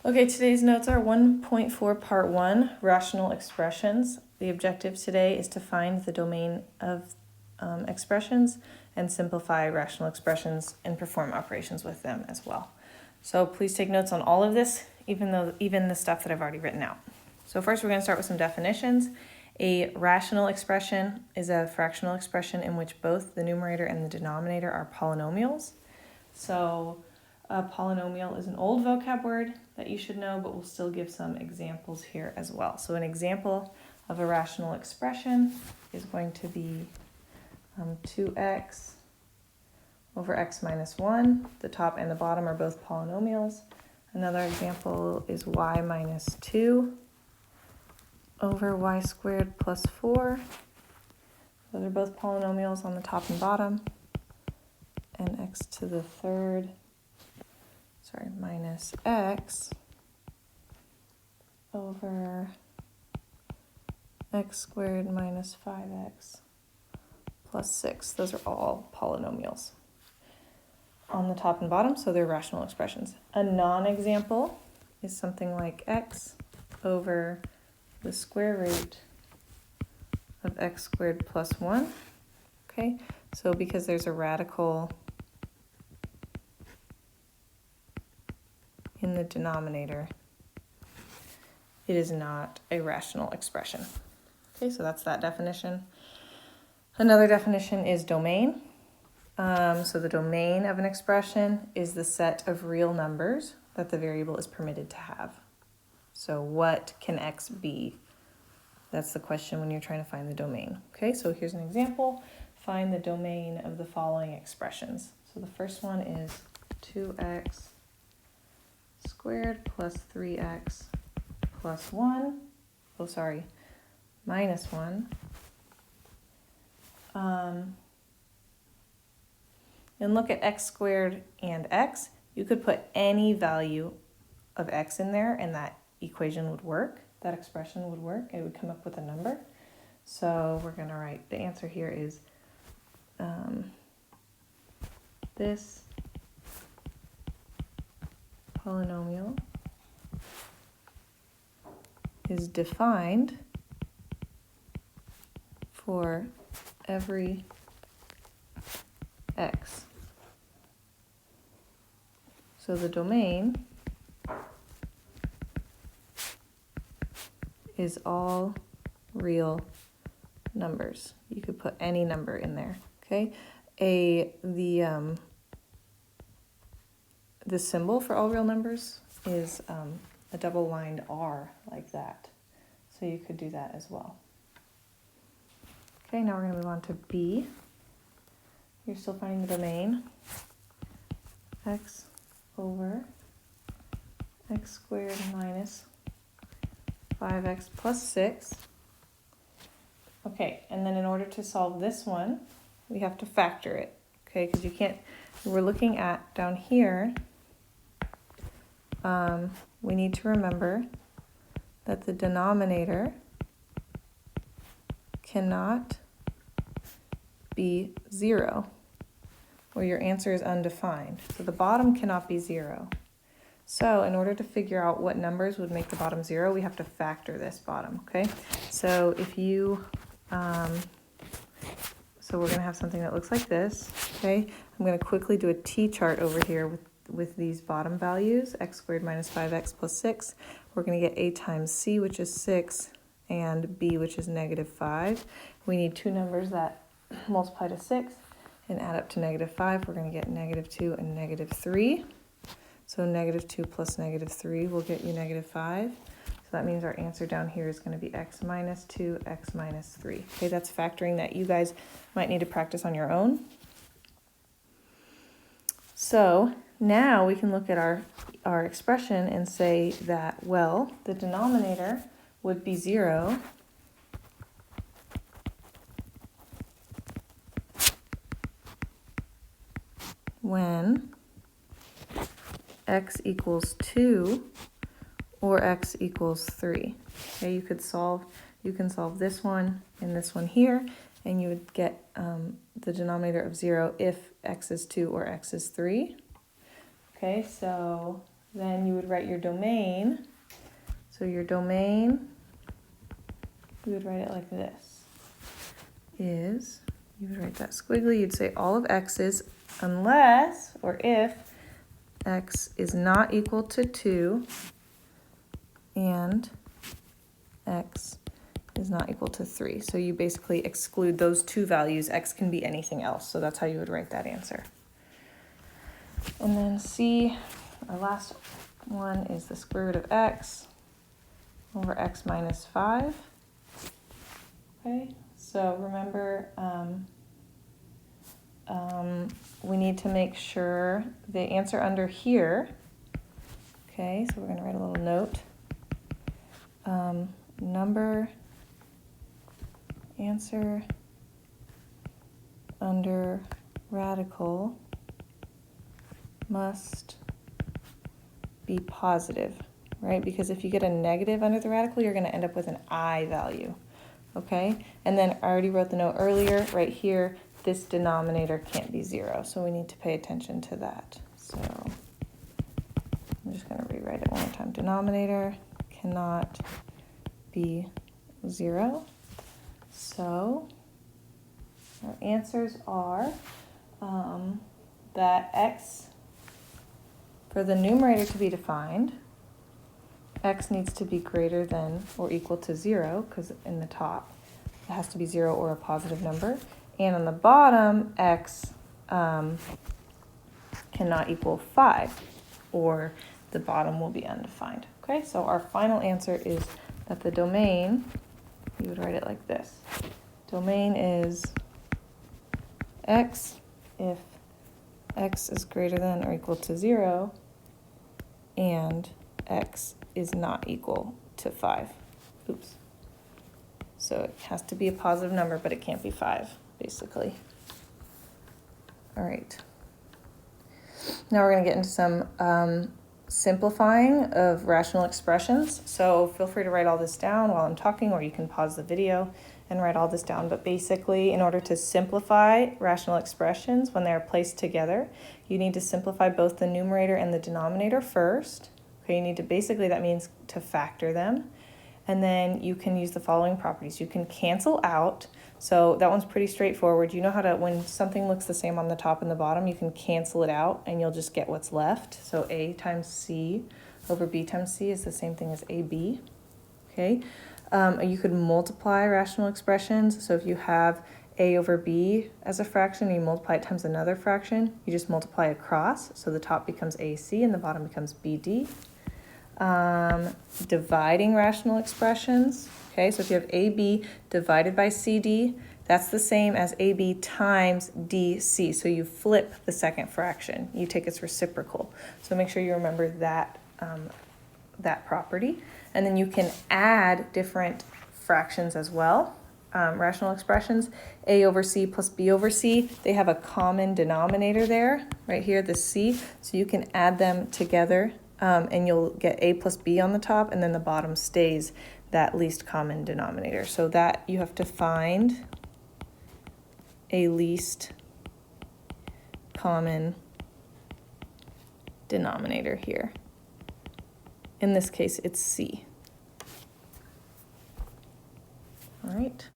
Okay, today's notes are 1.4 part 1, rational expressions. The objective today is to find the domain of expressions and simplify rational expressions and perform operations with them as well. So please take notes on all of this, even the stuff that I've already written out. So first we're going to start with some definitions. A rational expression is a fractional expression in which both the numerator and the denominator are polynomials. So a polynomial is an old vocab word that you should know, but we'll still give some examples here as well. So an example of a rational expression is going to be 2x over x minus 1. The top and the bottom are both polynomials. Another example is y minus 2 over y squared plus 4. Those are both polynomials on the top and bottom. And x to the third, minus x over x squared minus 5x plus 6. Those are all polynomials on the top and bottom, so they're rational expressions. A non-example is something like x over the square root of x squared plus 1. Okay, so because there's a radical in the denominator, it is not a rational expression. Okay, so that's that definition. Another definition is domain. So the domain of an expression is the set of real numbers that the variable is permitted to have. So what can x be? That's the question when you're trying to find the domain. Okay, so here's an example. Find the domain of the following expressions. So the first one is 2x squared plus 3x plus 1. Minus 1. And look at x squared and x. You could put any value of x in there and that equation would work. That expression would work. It would come up with a number. So we're going to write, the answer here is this polynomial is defined for every x. So the domain is all real numbers. You could put any number in there, okay? The symbol for all real numbers is a double-lined R like that. So you could do that as well. Okay, now we're going to move on to B. You're still finding the domain. X over x squared minus 5x plus 6. Okay, and then in order to solve this one, we have to factor it. Okay, because you can't, we're looking at down here, we need to remember that the denominator cannot be 0, or your answer is undefined. So the bottom cannot be 0. So in order to figure out what numbers would make the bottom 0, we have to factor this bottom, okay? So if you, so we're gonna have something that looks like this, okay? I'm gonna quickly do a t-chart over here with these bottom values, x squared minus 5x plus 6. We're gonna get a times c, which is 6, and b, which is negative 5. We need two numbers that multiply to 6 and add up to negative 5. We're going to get negative 2 and negative 3. So negative 2 plus negative 3 will get you negative 5. So that means our answer down here is going to be x minus 2, x minus 3. Okay, that's factoring that you guys might need to practice on your own. So now we can look at our expression and say that, well, the denominator would be 0 when x equals 2 or x equals 3. Okay, you can solve this one and this one here, and you would get the denominator of 0 if x is 2 or x is 3. Okay, so then you would write your domain. So your domain, we would write it like this, is, you would write that squiggly, you'd say all of x's unless, or if, x is not equal to 2 and x is not equal to 3. So you basically exclude those two values. X can be anything else. So that's how you would write that answer. And then C, our last one is the square root of x over x minus 5. Okay, so remember, we need to make sure the answer under here, okay, so we're going to write a little note. Answer under radical must be positive, right? Because if you get a negative under the radical, you're going to end up with an I value, okay? And then I already wrote the note earlier, right here, this denominator can't be 0, so we need to pay attention to that. So I'm just going to rewrite it one more time. Denominator cannot be 0. So our answers are that x, for the numerator to be defined, x needs to be greater than or equal to 0, because in the top it has to be 0 or a positive number. And on the bottom, x cannot equal 5, or the bottom will be undefined. Okay, so our final answer is that the domain, you would write it like this. Domain is x if x is greater than or equal to 0 and x is not equal to 5. Oops. So it has to be a positive number, but it can't be 5, basically. All right. Now we're going to get into some simplifying of rational expressions. So feel free to write all this down while I'm talking, or you can pause the video and write all this down. But basically, in order to simplify rational expressions when they are placed together, you need to simplify both the numerator and the denominator first. Okay, you need to, basically that means to factor them. And then you can use the following properties. You can cancel out. So that one's pretty straightforward. You know how to, when something looks the same on the top and the bottom, you can cancel it out and you'll just get what's left. So A times C over B times C is the same thing as AB. Okay. You could multiply rational expressions. So if you have A over B as a fraction and you multiply it times another fraction, you just multiply across. So the top becomes AC and the bottom becomes BD. Dividing rational expressions. Okay, so if you have AB divided by CD, that's the same as AB times DC. So you flip the second fraction. You take its reciprocal. So make sure you remember that, that property. And then you can add different fractions as well. Rational expressions, A over C plus B over C, they have a common denominator there, right here, the C. So you can add them together. And you'll get A plus B on the top, and then the bottom stays that least common denominator. So that you have to find a least common denominator here. In this case, it's C. All right.